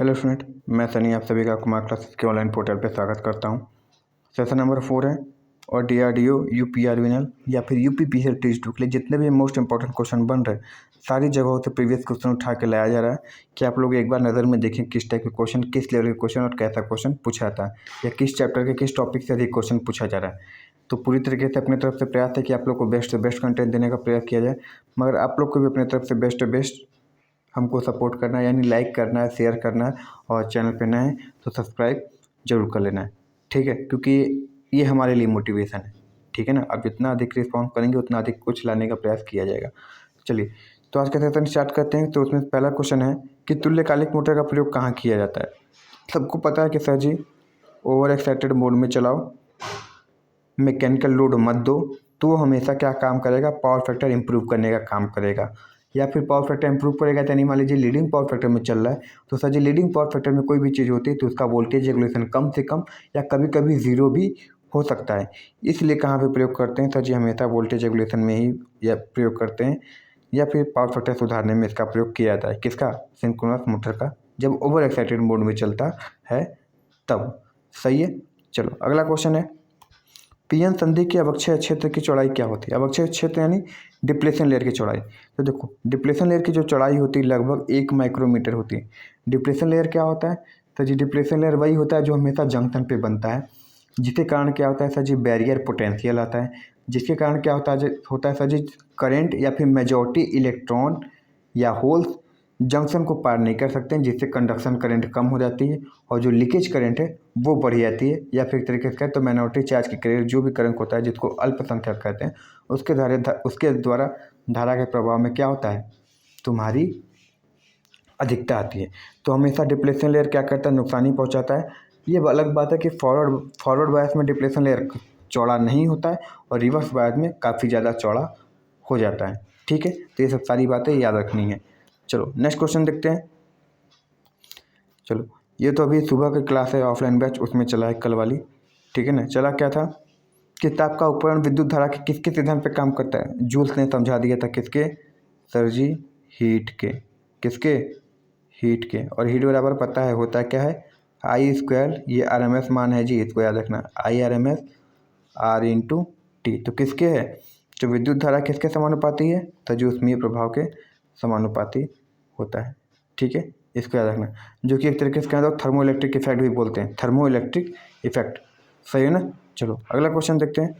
Hello student, मैं सनी आप सभी का कुमार क्लासेस के ऑनलाइन पोर्टल पे स्वागत करता हूँ। सेशन नंबर 4 है और DRDO UPRVNL या फिर UPPCL टीज 2 के लिए जितने भी मोस्ट इंपॉर्टेंट क्वेश्चन बन रहे सारी जगहों से प्रीवियस क्वेश्चन उठा के लाया जा रहा है कि आप लोग एक बार नज़र में देखें किस टाइप के क्वेश्चन, किस लेवल के क्वेश्चन और कैसा क्वेश्चन पूछा था या किस चैप्टर के किस टॉपिक से अधिक क्वेश्चन पूछा जा रहा है। तो पूरी तरीके से अपनी तरफ से प्रयास है कि आप लोग को बेस्ट से बेस्ट कंटेंट देने का प्रयास किया जाए, मगर आप लोग को भी अपनी तरफ से बेस्ट हमको सपोर्ट करना है, यानी लाइक करना है, शेयर करना है और चैनल पे नए हैं तो सब्सक्राइब जरूर कर लेना है, ठीक है, क्योंकि ये हमारे लिए मोटिवेशन है, ठीक है ना। अब जितना अधिक रिस्पॉन्स करेंगे उतना अधिक कुछ लाने का प्रयास किया जाएगा। चलिए तो आज का सेशन स्टार्ट करते हैं। तो उसमें पहला क्वेश्चन है कि तुल्यकालिक मोटर का प्रयोग कहाँ किया जाता है। सबको पता है कि सर जी ओवर एक्साइटेड मोड में चलाओ, मैकेनिकल लोड मत दो, तो वो हमेशा क्या काम करेगा, पावर फैक्टर इंप्रूव करने का काम करेगा। या फिर पावर फैक्टर इंप्रूव करेगा यानी मान लीजिए लीडिंग पावर फैक्टर में चल रहा है तो सर जी लीडिंग पावर फैक्टर में कोई भी चीज़ होती है तो उसका वोल्टेज रेगुलेशन कम से कम या कभी कभी ज़ीरो भी हो सकता है। इसलिए कहाँ पे प्रयोग करते हैं सर जी, हमेशा वोल्टेज रेगुलेशन में ही या प्रयोग करते हैं या फिर पावर फैक्टर सुधारने में इसका प्रयोग किया जाता है। किसका? सिंक्रोनस मोटर का, जब ओवर एक्साइटेड मोड में चलता है तब। सही है। चलो अगला क्वेश्चन है, पीएन संधि के अवक्षय क्षेत्र की चौड़ाई क्या होती है। अवक्षय क्षेत्र यानी डिप्लेशन लेयर की चौड़ाई। तो देखो डिप्लेशन लेयर की जो चौड़ाई होती है लगभग 1 माइक्रोमीटर होती है। डिप्लेशन लेयर क्या होता है सर जी? डिप्लेशन लेयर वही होता है जो हमेशा जंक्शन पे बनता है, जिसके कारण क्या होता है सर जी, बैरियर पोटेंशियल आता है, जिसके कारण क्या होता है सर जी, करंट या फिर मेजॉरिटी इलेक्ट्रॉन या होल्स जंक्शन को पार नहीं कर सकते हैं, जिससे कंडक्शन करंट कम हो जाती है और जो लीकेज करंट है वो बढ़ जाती है। या फिर एक तरीके से कहें तो माइनॉरिटी चार्ज की करंट, जो भी करंट होता है जिसको अल्पसंख्यक कहते हैं, उसके द्वारा धारा के प्रभाव में क्या होता है, तुम्हारी अधिकता आती है। तो हमेशा डिप्लेशन लेयर क्या करता है, नुकसान ही पहुँचाता है। ये अलग बात है कि फॉरवर्ड बायस में डिप्लेशन लेयर चौड़ा नहीं होता है और रिवर्स बायस में काफ़ी ज़्यादा चौड़ा हो जाता है, ठीक है। तो ये सब सारी बातें याद रखनी है। चलो नेक्स्ट क्वेश्चन देखते हैं। चलो ये तो अभी सुबह की क्लास है, ऑफलाइन बैच, उसमें चला है कल वाली, ठीक है ना। चला क्या था कि ताप का उपकरण विद्युत धारा के किसके सिद्धांत पे काम करता है। जूल्स ने समझा दिया था किसके सर जी, हीट के। किसके? हीट के। और हीट बराबर पता है होता क्या है, आई स्क्वायर, ये RMS मान है जी, इसको याद रखना, IRMS R/T। तो किसके है, जो विद्युत धारा किसके समानुपाती है तो जो ऊष्मीय प्रभाव के समानुपाती होता है, ठीक है, इसको याद रखना। जो कि एक तरीके से कहते हैं थर्मो इलेक्ट्रिक इफेक्ट भी बोलते हैं, थर्मो इलेक्ट्रिक इफेक्ट। सही है ना। चलो अगला क्वेश्चन देखते हैं।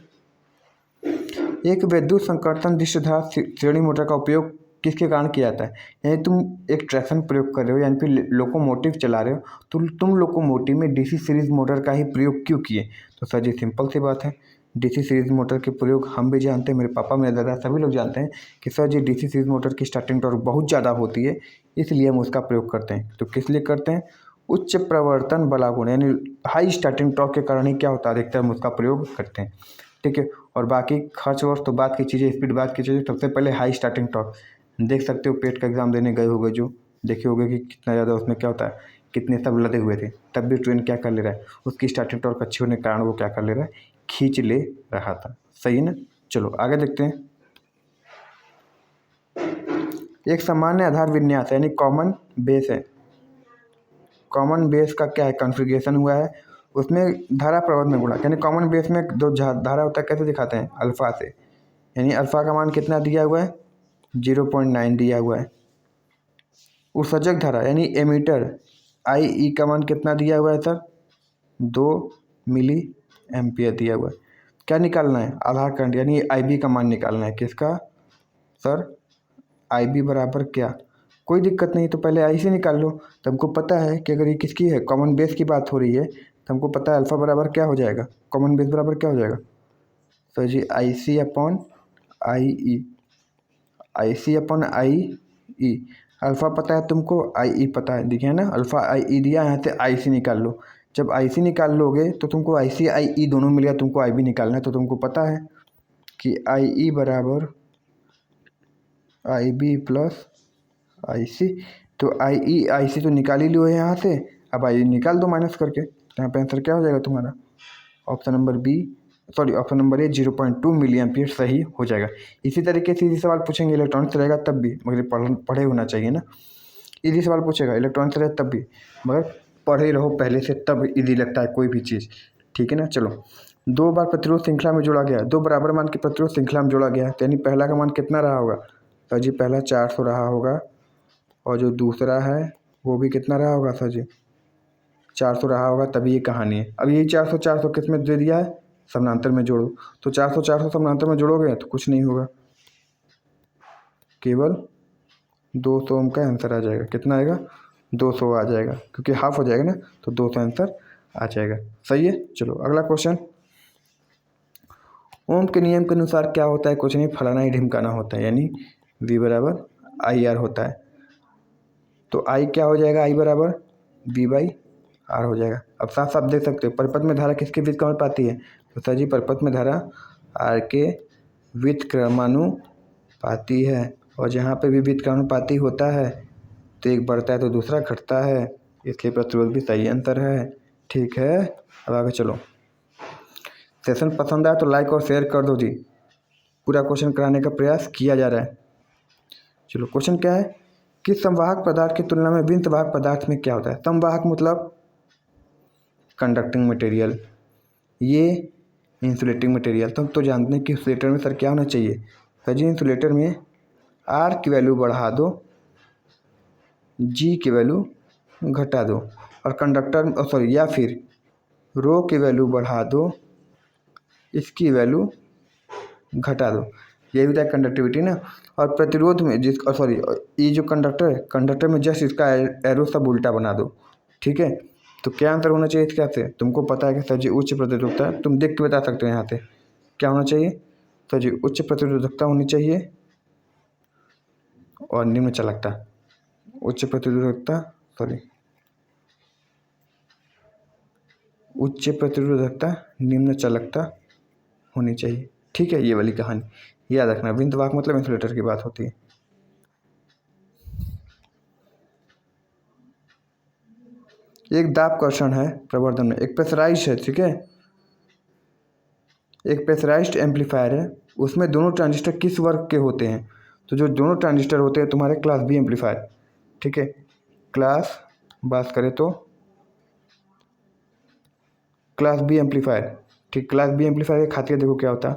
एक विद्युत संकर्षण दृष्टिधारा श्रेणी मोटर का उपयोग किसके कारण किया जाता है। यानी तुम एक ट्रैक्शन प्रयोग कर रहे हो यानी फिर लोकोमोटिव चला रहे हो तो तुम लोकोमोटिव में DC सीरीज मोटर का ही प्रयोग क्यों किए। तो सर जी सिंपल सी बात है, DC सीरीज मोटर के प्रयोग हम भी जानते हैं, मेरे पापा मेरे दादा सभी लोग जानते हैं कि सर जी DC सीरीज मोटर की स्टार्टिंग टॉर्क बहुत ज़्यादा होती है, इसलिए हम उसका प्रयोग करते हैं। तो किस लिए करते हैं, उच्च प्रवर्तन बलागुण यानी हाई स्टार्टिंग टॉर्क के कारण ही क्या होता है, अधिकतर हम उसका प्रयोग करते हैं, ठीक है। और बाकी खर्च वर्च तो बात की चीज़ें, स्पीड बात की चीज़ें। सबसे पहले हाई स्टार्टिंग टॉर्क देख सकते हो, पेट का एग्जाम देने गए होगे जो देखे होगे कि कितना ज़्यादा उसमें क्या होता है, कितने सब लदे हुए थे, तब भी ट्रेन क्या कर ले रहा है, उसकी स्टार्टिंग टॉर्क अच्छी होने के कारण वो क्या कर ले रहा है, खींच ले रहा था। सही है ना। चलो आगे देखते हैं। एक सामान्य आधार विन्यास यानी कॉमन बेस है। कॉमन बेस का क्या है, कॉन्फ़िगरेशन हुआ है, उसमें धारा प्रवर्ध में गुणा, यानी कॉमन बेस में दो धारा होता है, कैसे दिखाते हैं, अल्फ़ा से। यानी अल्फ़ा का मान कितना दिया हुआ है, 0.9 दिया हुआ है। उत्सर्जक धारा यानी एमीटर IE का मान कितना दिया हुआ है सर, 2 मिली एम्पियर दिया हुआ है। क्या निकालना है, आधार करंट यानी IB का मान निकालना है। किसका सर, IB बराबर क्या, कोई दिक्कत नहीं, तो पहले I से निकाल लो। तो हमको पता है कि अगर ये किसकी है, कॉमन बेस की बात हो रही है, तो हमको पता है अल्फ़ा बराबर क्या हो जाएगा, कॉमन बेस बराबर क्या हो जाएगा सर जी, IC/IE, IC/IE। अल्फ़ा पता है तुमको, IE पता है, दिखे ना, अल्फ़ा IE दिया, यहाँ से IC निकाल लो। जब IC निकाल लोगे तो तुमको IC/IE दोनों मिल गया, तुमको IB निकालना है। तो तुमको पता है कि IE बराबर IB प्लस IC। तो IC तो निकाल ही लो यहाँ से, अब IE निकाल दो माइनस करके। तो यहाँ पे आंसर क्या हो जाएगा तुम्हारा, option number A 0.2 milliampere सही हो जाएगा। इसी तरीके से सवाल पूछेंगे इलेक्ट्रॉनिक्स रहेगा तब भी, मगर पढ़े होना चाहिए ना। इजी सवाल पूछेगा, इलेक्ट्रॉनिक से तब भी, मगर पढ़ ही रहो पहले से, तब इजी लगता है कोई भी चीज़। ठीक है ना। चलो, 2 बार प्रतिरोध श्रृंखला में जोड़ा गया, 2 बराबर मान के प्रतिरोध श्रृंखला में जोड़ा गया है, तो यानी पहला का मान कितना रहा होगा? सर जी पहला 400 रहा होगा, और जो दूसरा है वो भी कितना रहा होगा सर जी? 400 रहा होगा, तभी ये कहानी है। अब यही 400 400 किस में दे दिया है? समानांतर में जोड़ो। तो 400 400 समानांतर में जोड़ोगे तो कुछ नहीं होगा, केवल 200 ओम का आंसर आ जाएगा। कितना आएगा? 200 आ जाएगा, क्योंकि हाफ हो जाएगा ना, तो 200 आंसर आ जाएगा। सही है। चलो अगला क्वेश्चन, ओम के नियम के अनुसार क्या होता है? कुछ नहीं, फलाना ही ढिमकाना होता है, यानी V बराबर IR होता है। तो I क्या हो जाएगा? I बराबर V/R हो जाएगा। अब साफ साफ देख सकते हो, परिपथ में धारा किसके व्युत्क्रमानुपाती है? तो सर जी परिपथ में धारा R के व्युत्क्रमानुपाती है, और जहाँ पे भी व्युत्क्रमानुपाती होता है तो एक बढ़ता है तो दूसरा घटता है, इसलिए प्रतिरोध भी सही आंसर है। ठीक है। अब आगे चलो, सेशन पसंद आए तो लाइक और शेयर कर दो जी, पूरा क्वेश्चन कराने का प्रयास किया जा रहा है। चलो क्वेश्चन क्या है, किस संवाहक पदार्थ की तुलना में बिन संवाहक पदार्थ में क्या होता है? संवाहक मतलब कंडक्टिंग मटेरियल, ये इंसुलेटिंग मटेरियल। तुम तो जानते हैं कि इंसुलेटर में सर क्या होना चाहिए? सर जी इंसुलेटर में R की वैल्यू बढ़ा दो, G की वैल्यू घटा दो, और कंडक्टर सॉरी या फिर रो की वैल्यू बढ़ा दो, इसकी वैल्यू घटा दो, यही होता है कंडक्टिविटी ना। और प्रतिरोध में सॉरी ये जो कंडक्टर है, कंडक्टर में जस्ट इसका एरो सब उल्टा बना दो। ठीक है। तो क्या आंसर होना चाहिए इसके से? तुमको पता है कि सर जी उच्च प्रतिरोधकता, तुम देख के बता सकते हो यहाँ से क्या होना चाहिए? सर जी उच्च प्रतिरोधकता होनी चाहिए और निम्न चालकता, उच्च प्रतिरोधकता सॉरी उच्च प्रतिरोधकता निम्न चालकता होनी चाहिए। ठीक है, ये वाली कहानी याद रखना। विंद वाक मतलब इंसुलेटर की बात होती है। एक दाब कर्षण है प्रवर्धन में, एक प्रेशराइज्ड है, ठीक है, एक प्रेशराइज्ड एम्पलीफायर है, उसमें दोनों ट्रांजिस्टर किस वर्ग के होते हैं? तो जो दोनों ट्रांजिस्टर होते हैं तुम्हारे क्लास बी एम्पलीफायर। ठीक है, क्लास बात करें तो क्लास बी एम्पलीफायर। ठीक, क्लास बी एम्पलीफायर की खासियत देखो क्या होता है।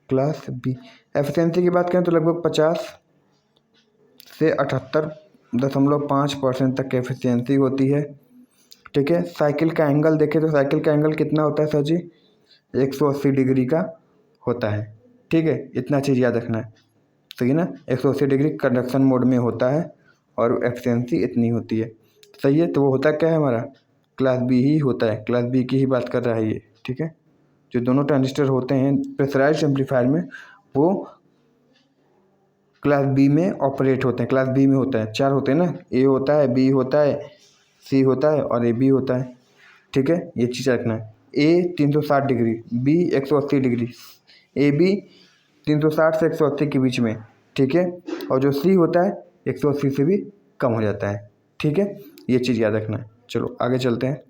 क्लास बी एफिशिएंसी की बात करें तो लगभग 50 से 78.5% तक की एफिशिएंसी होती है। ठीक है, साइकिल का एंगल देखें तो साइकिल का एंगल कितना होता है सर जी? 180 डिग्री का होता है। ठीक है, इतना चीज़ याद रखना है। सही है ना, 180 डिग्री कंडक्शन मोड में होता है और एफिशिएंसी इतनी होती है। सही है, तो वो होता क्या है हमारा? क्लास बी ही होता है, क्लास बी की ही बात कर रहा है ये। ठीक है, जो दोनों ट्रांजिस्टर होते हैं प्रेशराइज्ड एम्पलीफायर में, वो क्लास बी में ऑपरेट होते हैं। क्लास बी में होता है, 4 होते हैं ना, ए होता है, बी होता है, सी होता है और ए बी होता है। ठीक है, ये चीज़ रखना है। A 360 degree, B 180 degree, A B 360 से 180 के बीच में। ठीक है, और जो सी होता है 180 से भी कम हो जाता है। ठीक है, ये चीज़ याद रखना है। चलो आगे चलते हैं।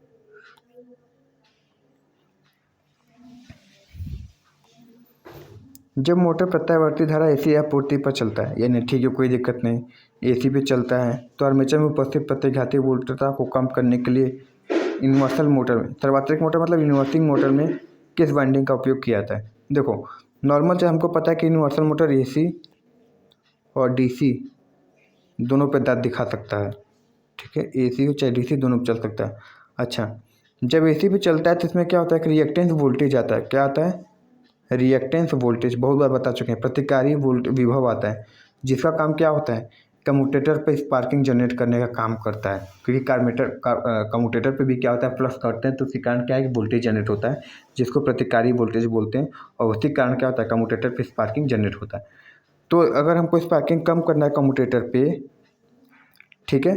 जब मोटर प्रत्यावर्ती धारा एसी आपूर्ति पर चलता है, यानी ठीक है कोई दिक्कत नहीं, एसी पे चलता है, तो आर्मेचर में उपस्थित प्रतिघाती वोल्टता को कम करने के लिए यूनिवर्सल मोटर में, सर्वात्रिक मोटर मतलब यूनिवर्सिंग मोटर में किस वाइंडिंग का उपयोग किया जाता है? देखो नॉर्मल से हमको पता है कि यूनिवर्सल मोटर एसी और डीसी दोनों पे दांत दिखा सकता है। ठीक है, एसी हो चाहे डीसी दोनों पे चल सकता है। अच्छा, जब एसी पे चलता है तो इसमें क्या होता है कि रिएक्टेंस वोल्टेज आता है। क्या आता है? रिएक्टेंस वोल्टेज, बहुत बार बता चुके हैं। प्रतिकारी विभव आता है, जिसका काम क्या होता है? कम्यूटेटर पे स्पार्किंग जनरेट करने का काम करता है, क्योंकि कम्यूटेटर पे भी क्या होता है? प्लस करते हैं, तो उसी कारण क्या है कि वोल्टेज जनरेट होता है, जिसको प्रतिकारी वोल्टेज बोलते हैं, और उसी कारण क्या होता है? कम्यूटेटर पे स्पार्किंग जनरेट होता है। तो अगर हमको स्पार्किंग कम करना है कम्यूटेटर पे, ठीक है,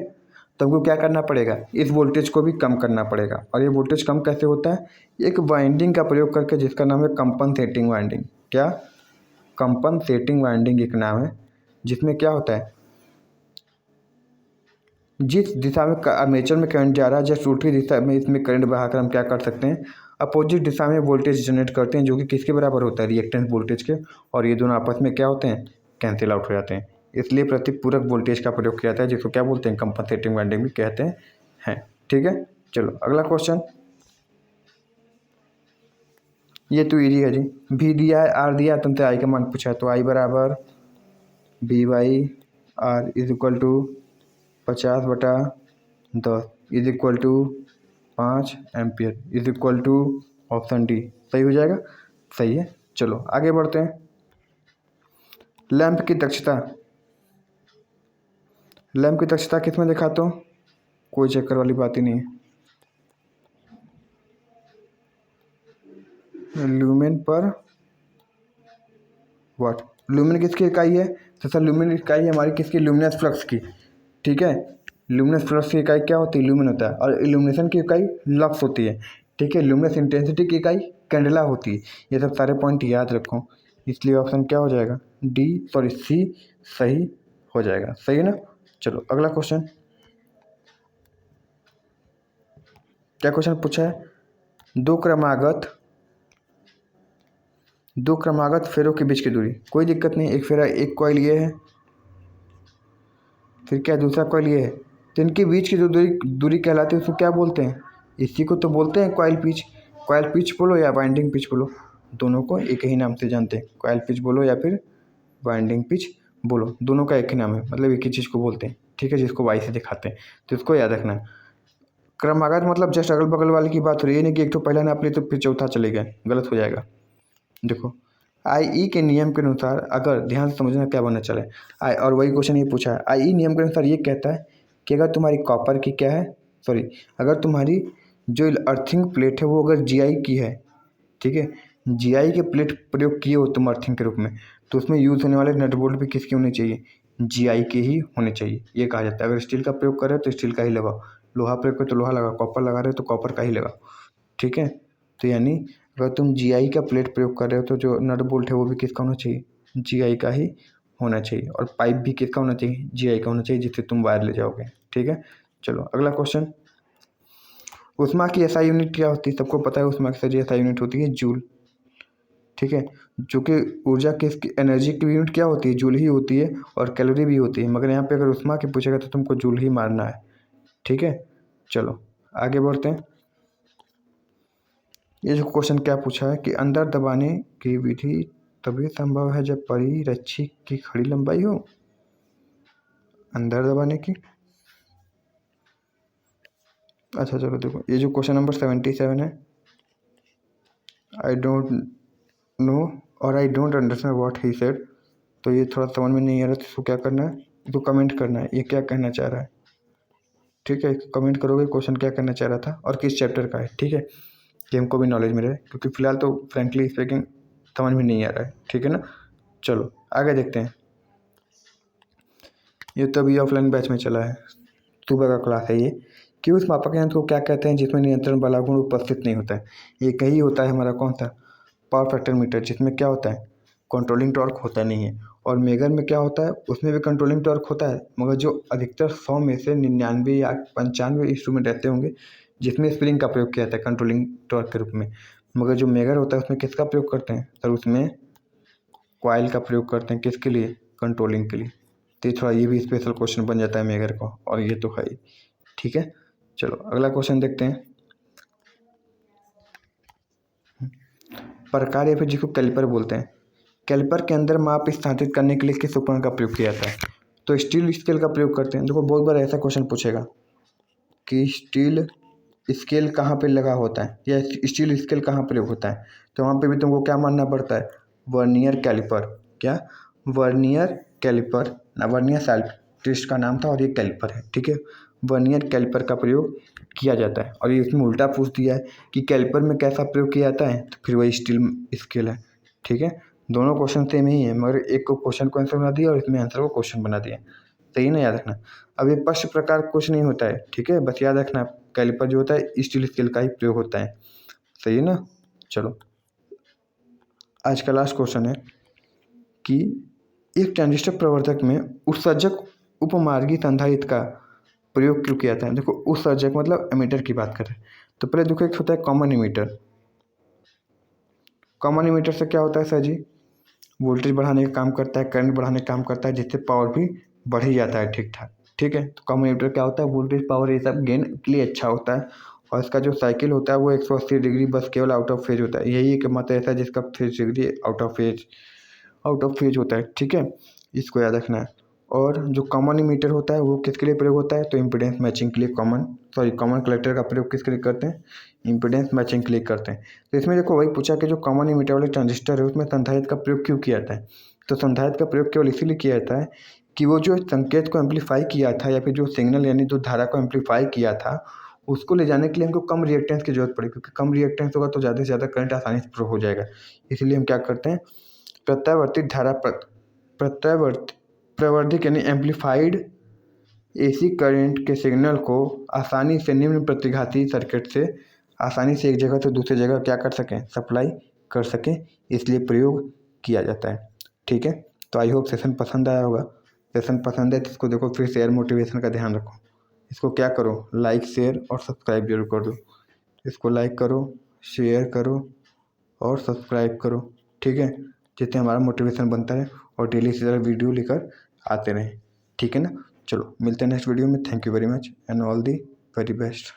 तो हमको क्या करना पड़ेगा? इस वोल्टेज को भी कम करना पड़ेगा। और ये वोल्टेज कम कैसे होता है? एक वाइंडिंग का प्रयोग करके, जिसका नाम है कंपनसेटिंग वाइंडिंग। क्या? कंपनसेटिंग वाइंडिंग एक नाम है, जिसमें क्या होता है, जिस दिशा में आर्मेचर में करंट जा रहा है, जस्ट उल्टी दिशा में इसमें करंट बहाकर हम क्या कर सकते हैं? अपोजिट दिशा में वोल्टेज जनरेट करते हैं, जो कि किसके बराबर होता है? रिएक्टेंस वोल्टेज के। और ये दोनों आपस में क्या होते हैं? कैंसिल आउट हो जाते हैं। इसलिए प्रतिपूरक वोल्टेज का प्रयोग किया जाता है, जिसको क्या बोलते हैं, कंपनसेटिंग वाइंडिंग भी कहते हैं। ठीक है, चलो अगला क्वेश्चन, ये तो इजी है जी। भी दिया है, आर दिया है, तुमसे आई का मान पूछा है, तो आई बराबर B by R is equal to 50/10 is equal to 5 ampere is equal to option D. सही हो जाएगा, सही है। चलो आगे बढ़ते हैं। लैंप की दक्षता, लैंप की दक्षता किस में दिखाता हूँ, कोई चक्कर वाली बात ही नहीं है। ल्यूमेन पर वाट, ल्यूमेन किसकी इकाई है, तो सर ल्यूमेन इकाई है हमारी किसकी, ल्यूमिनस फ्लक्स की। ठीक है, ल्यूमिनस फ्लक्स की इकाई क्या होती है, ल्यूमेन होता है, और इल्यूमिनेशन की इकाई लक्स होती है। ठीक है, ल्यूमिनस इंटेंसिटी की इकाई कैंडेला होती है। ये सब सारे पॉइंट याद रखो, इसलिए ऑप्शन क्या हो जाएगा, डी सॉरी सी सही हो जाएगा। सही है ना। चलो अगला क्वेश्चन, क्या क्वेश्चन पूछा है, दो क्रमागत फेरों के बीच की दूरी, कोई दिक्कत नहीं, एक फेरा एक कॉइल ये है, फिर क्या दूसरा कॉइल ये है, तो इनके बीच की जो दूरी कहलाती है उसको क्या बोलते हैं, इसी को तो बोलते हैं कॉइल पिच। कॉइल पिच बोलो या बाइंडिंग पिच बोलो, दोनों को एक ही नाम से जानते हैं, कॉइल पिच बोलो या फिर बाइंडिंग पिच बोलो, दोनों का एक ही नाम है, मतलब एक ही चीज़ को बोलते हैं। ठीक है, जिसको वाई से दिखाते हैं, तो इसको याद रखना। क्रमागत मतलब जस्ट अगल बगल वाले की बात हो रही है, नहीं कि एक तो पहला नाप लिया तो फिर चौथा चले गए, गलत हो जाएगा। देखो आई के नियम के अनुसार, अगर ध्यान से समझना क्या बनना चले, आई और वही क्वेश्चन ये पूछा है, आई नियम के अनुसार ये कहता है कि अगर तुम्हारी कॉपर की क्या है, सॉरी अगर तुम्हारी जो अर्थिंग प्लेट है वो अगर जीआई की है, ठीक है, जीआई के प्लेट प्रयोग किए हो तुम अर्थिंग के रूप में, तो उसमें यूज़ होने वाले नट बोल्ट भी किसके होने चाहिए, जीआई के ही होने चाहिए, ये कहा जाता है। अगर स्टील का प्रयोग कर रहे हो तो स्टील का ही लगाओ, लोहा प्रयोग करो तो लोहा लगाओ, कॉपर लगा रहे हो तो कॉपर का ही लगाओ। ठीक है, तो यानी अगर तुम जीआई का प्लेट प्रयोग कर रहे हो तो जो नट बोल्ट है वो भी किसका होना चाहिए, जीआई का ही होना चाहिए, और पाइप भी किसका होना चाहिए, जीआई का होना चाहिए, जिससे तुम वायर ले जाओगे। ठीक है, चलो अगला क्वेश्चन, ऊष्मा की एसआई यूनिट क्या होती है, सबको पता है ऊष्मा की एसआई यूनिट होती है जूल। ठीक है, जो कि ऊर्जा की एनर्जी की यूनिट क्या होती है, जूल ही होती है, और कैलोरी भी होती है, मगर यहाँ पे अगर ऊष्मा की पूछेगा तो तुमको जूल ही मारना है। ठीक है, चलो आगे बढ़ते हैं। ये जो क्वेश्चन क्या पूछा है कि अंदर दबाने की विधि तभी संभव है जब परिरक्षी की खड़ी लंबाई हो, अंदर दबाने की, अच्छा चलो देखो, ये जो क्वेश्चन नंबर 77 है, आई डोंट नो और I don't understand what he said, तो ये थोड़ा समझ में नहीं आ रहा, तो इसको क्या करना है, इसको कमेंट करना है, ये क्या कहना चाह रहा है। ठीक है, कमेंट करोगे क्वेश्चन क्या करना चाह रहा था और किस चैप्टर का है। ठीक है, कि हमको भी नॉलेज में रहे, क्योंकि फिलहाल तो फ्रेंकली स्पीकिंग समझ में नहीं आ रहा है। ठीक है ना, चलो आगे देखते हैं। ये तो अभी ऑफलाइन बैच में चला है, सुबह का क्लास है ये, कि उस मापक यंत्र को क्या कहते हैं जिसमें नियंत्रण वाला गुण उपस्थित नहीं होता है। ये कहीं होता है हमारा कौन सा, पावर फैक्टर मीटर, जिसमें क्या होता है, कंट्रोलिंग टॉर्क होता नहीं है। और मेगर में क्या होता है, उसमें भी कंट्रोलिंग टॉर्क होता है, मगर जो अधिकतर 100 में से 99 या 95 इंस्ट्रूमेंट ऐसे होंगे जिसमें स्प्रिंग का प्रयोग किया जाता है कंट्रोलिंग टॉर्क के रूप में। मगर जो मेगर होता है उसमें किसका प्रयोग करते हैं सर, उसमें कॉइल का प्रयोग करते हैं, किसके लिए, कंट्रोलिंग के लिए। तो थोड़ा ये भी स्पेशल क्वेश्चन बन जाता है मेगर को, और ये तो है ही। ठीक है, चलो अगला क्वेश्चन देखते हैं। प्रकार या फिर जिसको कैलिपर बोलते हैं, कैलिपर के अंदर माप स्थापित करने के लिए किस उपकरण का प्रयोग किया जाता है, तो स्टील स्केल का प्रयोग करते हैं। देखो बहुत बार ऐसा क्वेश्चन पूछेगा कि स्टील स्केल कहाँ पे लगा होता है या स्टील स्केल कहाँ प्रयोग होता है, तो वहाँ पे भी तुमको क्या मानना पड़ता है, वर्नियर कैलिपर। क्या, वर्नियर कैलिपर ना, वर्नियर साइक्लिस्ट का नाम था और ये कैलिपर है। ठीक है, वर्नियर कैलिपर का प्रयोग किया जाता है, और ये इसमें उल्टा पूछ दिया है कि कैलिपर में कैसा प्रयोग किया जाता है, तो फिर वही स्टील स्केल है। ठीक है, दोनों क्वेश्चन सेम ही है, मगर एक को क्वेश्चन को आंसर बना दिया और इसमें आंसर को क्वेश्चन बना दिया। सही ना, याद रखना। अब ये पश्च प्रकार कुछ नहीं होता है। ठीक है, बस याद रखना कैलिपर जो होता है स्टील स्केल का ही प्रयोग होता है। सही है ना, चलो आज का लास्ट क्वेश्चन है कि एक ट्रांजिस्टर प्रवर्धक में उत्सर्जक उपमार्गी संधारित्र का प्रयोग क्यों किया जाता है। देखो उत्सर्जक मतलब एमीटर की बात करें तो पहले देखो एक होता है कॉमन एमीटर। कॉमन एमीटर से क्या होता है सर जी, वोल्टेज बढ़ाने का काम करता है, करंट बढ़ाने का काम करता है, जिससे पावर भी बढ़ ही जाता है ठीक ठाक। ठीक है, तो कम्यूटेटर क्या होता है, वोल्टेज पावर ये सब गेन के लिए अच्छा होता है। और इसका जो साइकिल होता है वो 180 डिग्री बस केवल आउट ऑफ फेज होता है। यही एक मत ऐसा है जिसका phase degree out of phase होता है। ठीक है, इसको याद रखना है। और जो कॉमन मीटर होता है वो किसके लिए प्रयोग होता है, तो इम्पीडेंस मैचिंग के लिए कॉमन कलेक्टर का प्रयोग किसके लिए करते हैं, इम्पीडेंस मैचिंग के लिए करते हैं। तो इसमें देखो वही पूछा कि जो कॉमन मीटर वाले ट्रांजिस्टर है उसमें संधारित्र का प्रयोग क्यों किया जाता है। तो संधारित्र का प्रयोग केवल इसीलिए किया जाता है कि वो जो संकेत को एम्पलीफाई किया था या फिर जो सिग्नल यानी जो धारा को एम्पलीफाई किया था उसको ले जाने के लिए हमको कम रिएक्टेंस की जरूरत पड़ी, क्योंकि कम रिएक्टेंस होगा तो ज़्यादा से ज़्यादा करंट आसानी से फ्लो हो जाएगा। इसलिए हम क्या करते हैं, प्रत्यावर्तित धारा प्रवर्धित यानी एम्पलीफाइड एसी करंट के सिग्नल को आसानी से निम्न प्रतिघाती सर्किट से आसानी से एक जगह से दूसरी जगह क्या कर सकें, सप्लाई कर सकें, इसलिए प्रयोग किया जाता है। ठीक है, तो आई होप सेशन पसंद आया होगा। सेशन पसंद है तो इसको देखो फिर शेयर मोटिवेशन का ध्यान रखो। इसको क्या करो, लाइक शेयर और सब्सक्राइब जरूर कर दो। इसको लाइक करो, शेयर करो और सब्सक्राइब करो। ठीक है, जिससे हमारा मोटिवेशन बनता है और डेली से वीडियो लेकर आते रहें। ठीक है ना, चलो मिलते हैं नेक्स्ट वीडियो में। Thank you very much and all the very best.